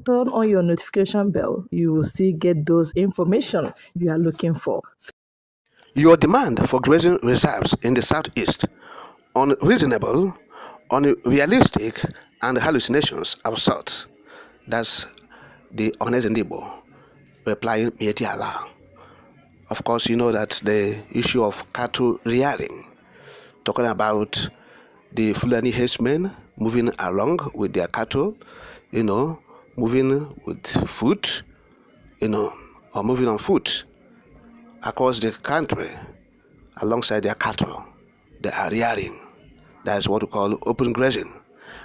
turn on your notification bell, you will still get those information you are looking for. Your demand for grazing reserves in the southeast, unreasonable, unrealistic, and hallucinations absurd. That's the honest Ndibo replying Miyetti Allah. Of course, you know that the issue of cattle rearing, talking about the Fulani herdsmen moving along with their cattle, moving with foot, or moving on foot across the country alongside their cattle. They are rearing. That is what we call open grazing.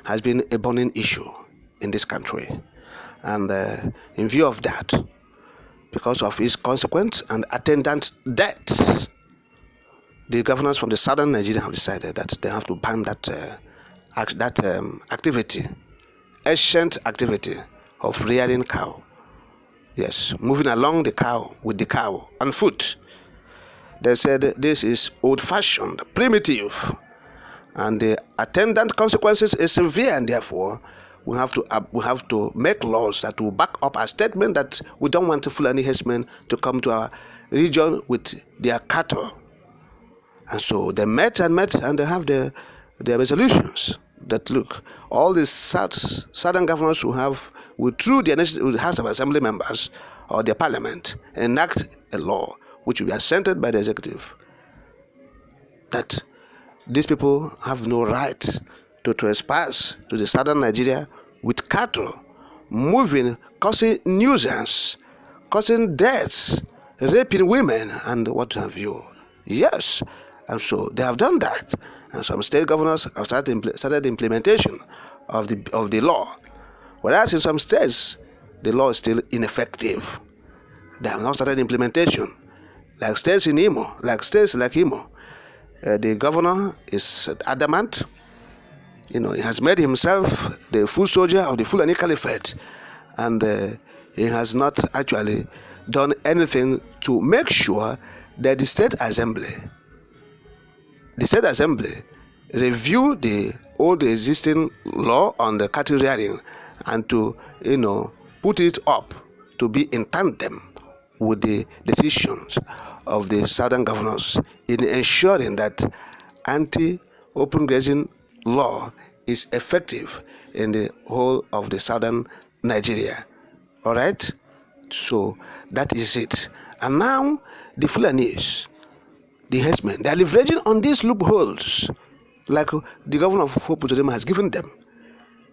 Has been a burning issue in this country. And in view of that, because of its consequence and attendant deaths, the governors from the southern Nigeria have decided that they have to ban that activity, ancient activity of rearing cow. Yes, moving along the cow with the cow on foot. They said this is old-fashioned, primitive, and the attendant consequences is severe, and therefore we have to make laws that will back up our statement that we don't want the Fulani herdsmen to come to our region with their cattle. And so they met and they have their resolutions that look, all these southern governors through the House of Assembly members or their parliament, enact a law which will be assented by the executive, that these people have no right to trespass to the southern Nigeria with cattle, moving, causing nuisance, causing deaths, raping women, and what have you. Yes, and so they have done that, and some state governors have started the implementation of the law, whereas in some states the law is still ineffective. They have not started implementation, like states like Imo. The governor is adamant. He has made himself the full soldier of the Fulani Caliphate, and he has not actually done anything to make sure that the state assembly review the old existing law on the cattle rearing and to put it up to be in tandem with the decisions of the southern governors in ensuring that anti-open grazing law is effective in the whole of the southern Nigeria. All right, so that is it. And now the Fulanis, the herdsmen, they are leveraging on these loopholes, like the governor of Hope has given them,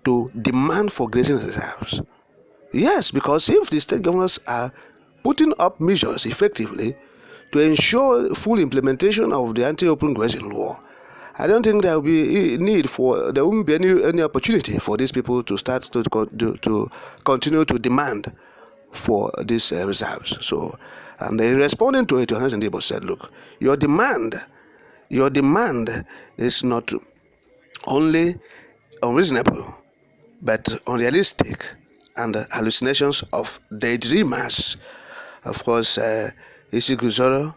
to demand for grazing reserves. Yes, because if the state governors are putting up measures effectively to ensure full implementation of the anti-open grazing law, I don't think there will be there won't be any opportunity for these people to start to continue to demand for these reserves. So, and they responding to it, Johannes Ndibo said, look, your demand is not only unreasonable, but unrealistic and hallucinations of daydreamers. Of course, Isi Guzoro,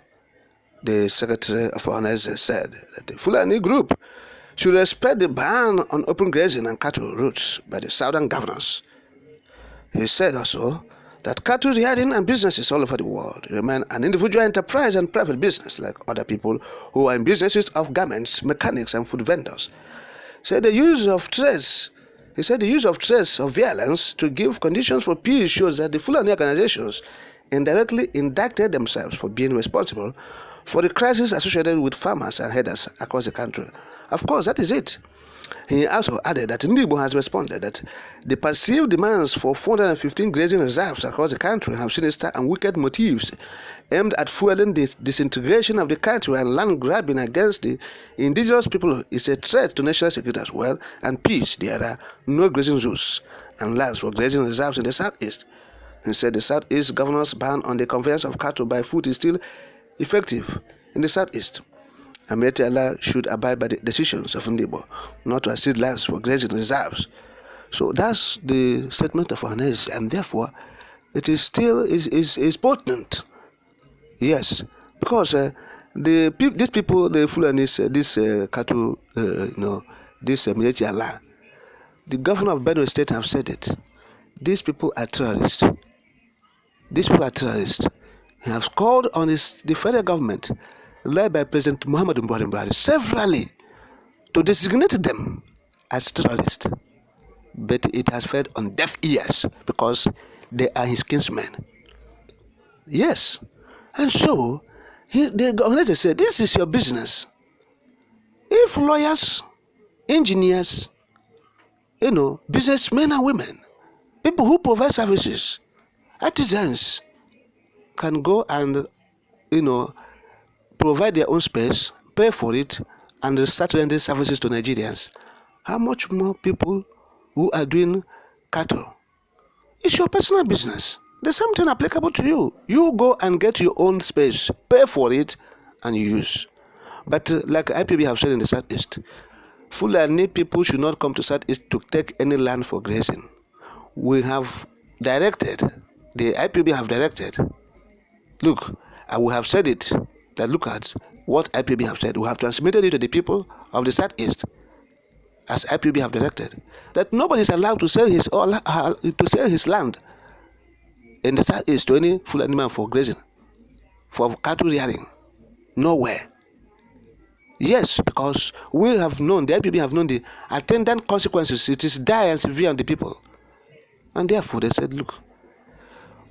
the Secretary of Finance, said that the Fulani group should respect the ban on open grazing and cattle routes by the southern governors. He said also that cattle rearing and businesses all over the world remain an individual enterprise and private business like other people who are in businesses of garments, mechanics, and food vendors. He said the use of threats of violence to give conditions for peace shows that the Fulani organizations indirectly indicted themselves for being responsible for the crisis associated with farmers and herders across the country. Of course, that is it. He also added that Ndibo has responded that the perceived demands for 415 grazing reserves across the country have sinister and wicked motives aimed at fueling the disintegration of the country, and land grabbing against the indigenous people is a threat to national security as well and peace. There are no grazing zones and lands for grazing reserves in the southeast. He said the southeast governor's ban on the conveyance of cattle by foot is still effective in the southeast. Miyetti Allah should abide by the decisions of Ndibo not to accede lands for grazing reserves. So that's the statement of Ohanes, and therefore it is still is potent. Yes, because these people, the Fulanis, this cattle, this Miyetti Allah, the governor of Benue State have said it. these people are terrorists. These people are terrorists. He has called on the federal government, led by President Muhammadu Buhari, severally to designate them as terrorists. But it has fell on deaf ears because they are his kinsmen. Yes. And so, the organizer said, this is your business. If lawyers, engineers, businessmen and women, people who provide services, artisans, can go and, provide their own space, pay for it, and start rendering services to Nigerians, how much more people who are doing cattle? It's your personal business. There's something applicable to you. You go and get your own space, pay for it, and use. But like IPB have said in the Southeast, Fulani people should not come to Southeast to take any land for grazing. We have directed, the IPB have directed, look, I will have said it, that look at what IPB have said. We have transmitted it to the people of the Southeast, as IPB have directed, that nobody is allowed to sell his land in the Southeast to any Fulani man for grazing, for cattle rearing. Nowhere. Yes, because we have known, the IPB have known the attendant consequences. It is dire and severe on the people. And therefore they said, look,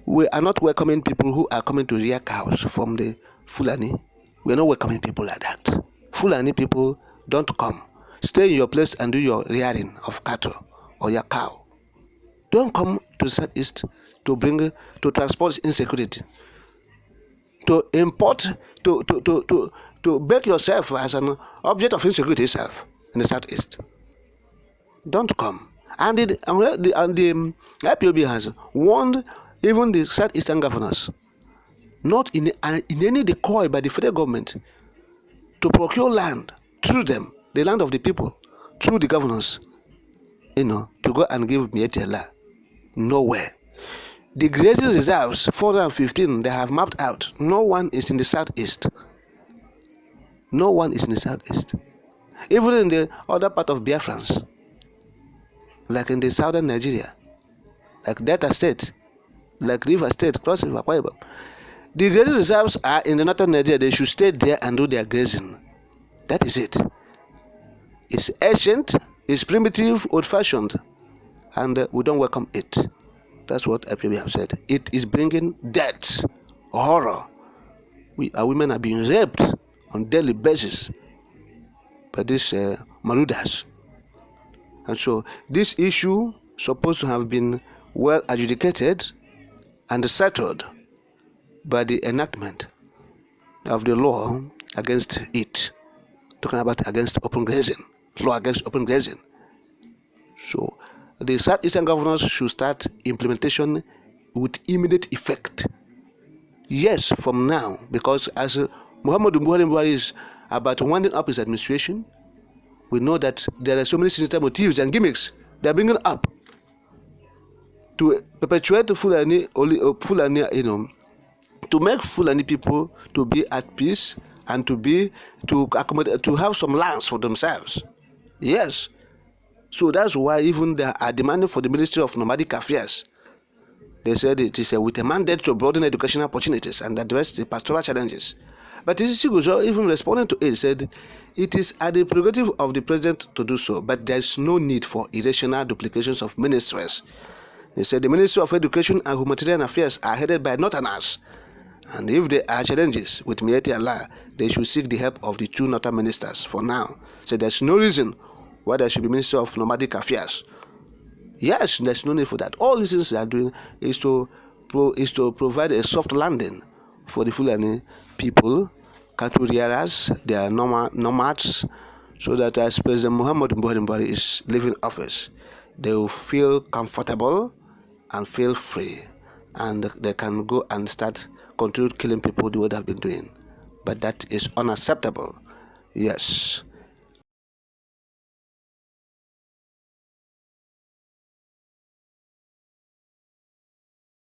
we are not welcoming people who are coming to rear cows from the Fulani. We are not welcoming people like that. Fulani people, don't come. Stay in your place and do your rearing of cattle or your cow. Don't come to Southeast to transport insecurity, to import, to make yourself as an object of insecurity itself in the Southeast. Don't come. And the IPOB has warned even the Southeastern governors, not in any decoy by the federal government, to procure land through them, the land of the people, through the governors, to go and give Miyetti land. Nowhere. The grazing reserves, 415, they have mapped out. No one is in the Southeast. No one is in the Southeast. Even in the other part of Biafrans, like in the southern Nigeria, like Delta State, like River State, Cross River, Akwa Ibom. The grazing reserves are in the northern Nigeria. They should stay there and do their grazing. That is it. It's ancient, it's primitive, old-fashioned, and we don't welcome it. That's what IPB have said. It is bringing death, horror. Our women are being raped on daily basis by these marauders. And so this issue supposed to have been well adjudicated and settled by the enactment of the law against it. Talking about against open grazing, law against open grazing. So the Southeastern governors should start implementation with immediate effect. Yes, from now, because as Muhammadu Buhari is about winding up his administration, we know that there are so many sinister motives and gimmicks they are bringing up to perpetuate the Fulani, to make Fulani people to be at peace and to accommodate, to have some lands for themselves. Yes. So that's why even they are demanding for the Ministry of Nomadic Affairs. They said it is with a mandate to broaden educational opportunities and address the pastoral challenges. But Isiguzo, even responding to it, said it is at the prerogative of the president to do so, but there is no need for irrational duplications of ministries. He said the Ministry of Education and Humanitarian Affairs are headed by Northerners, and if there are challenges with Miyetti Allah, they should seek the help of the two Northern ministers for now. So there's no reason why there should be Ministry of Nomadic Affairs. Yes, there's no need for that. All these things they are doing is to provide a soft landing for the Fulani people, cattle rearers, they are nomads, so that as President Muhammadu Buhari is leaving office, they will feel comfortable and feel free, and they can go and start continue killing people the way they have been doing. But that is unacceptable. Yes.